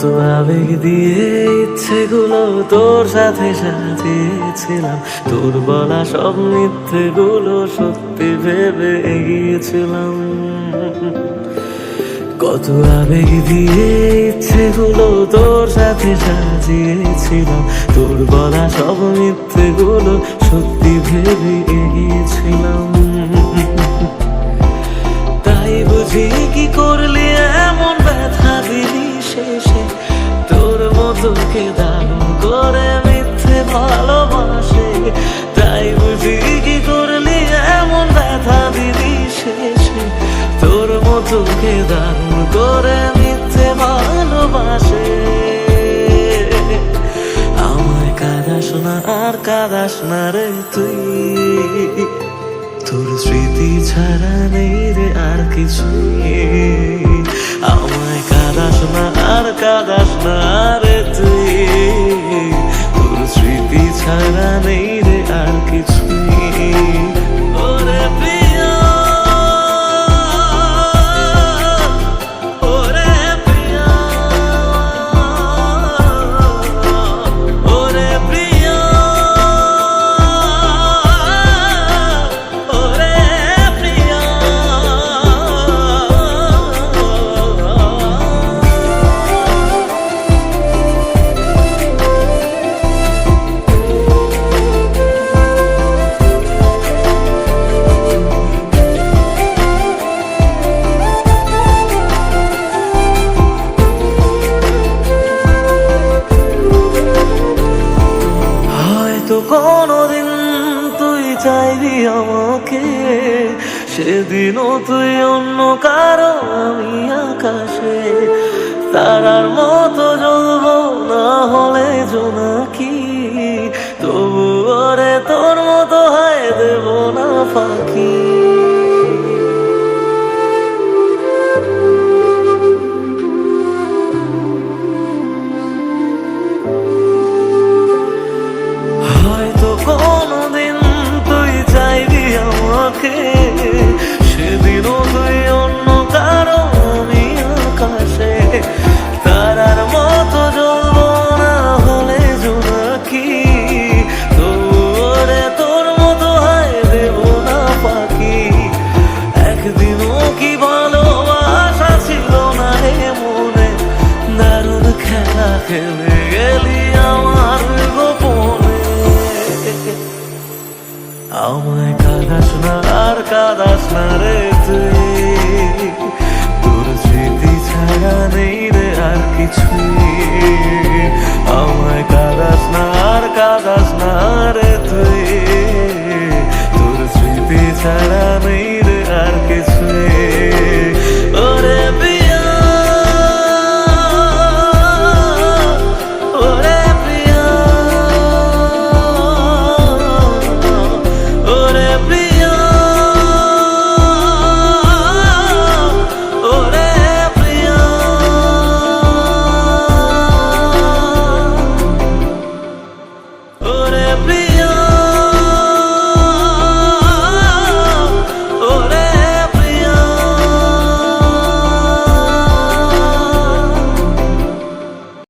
কত আবেগ দিয়ে ইচ্ছেগুলো তোর সাথে সাজিয়েছিলাম, তোর বলা সব মিথ্যেগুলো সত্যি ভেবে এগিয়েছিলাম। কত আবেগ দিয়ে ইচ্ছেগুলো তোর সাথে সাজিয়েছিলাম, তোর বলা সব মিথ্যেগুলো সত্যি ভেবে এগিয়েছিলাম। তাই বুঝি কি করলি এমন ব্যথা দিলি শেষে, তোর মতো কে দারুণ করে মিথ্যে ভালোবাসে। তাই বুঝি কি করলি এমন ব্যথা দিলি শেষে, তোর মতো কে দারুণ করে মিথ্যে ভালোবাসে। আমায় কাঁদাস না আর কাঁদাস না রে তুই, তোর স্মৃতি ছাড়া নেই রে আর কিছু। আমায় কাঁদাস না আর কাঁদাস না রে তুই, তোর স্মৃতি ছাড়া নেই রে আর কিছু। ওরে প্রিয়, ওরে প্রিয়, ওরে প্রিয়, ওরে প্রিয়। হয়তো কোনদিন তুই চাইবি আমাকে, সেদিনও তুই অন্য কারো আমি আকাশে। তারার মতো জ্বলবো না হলে জোনাক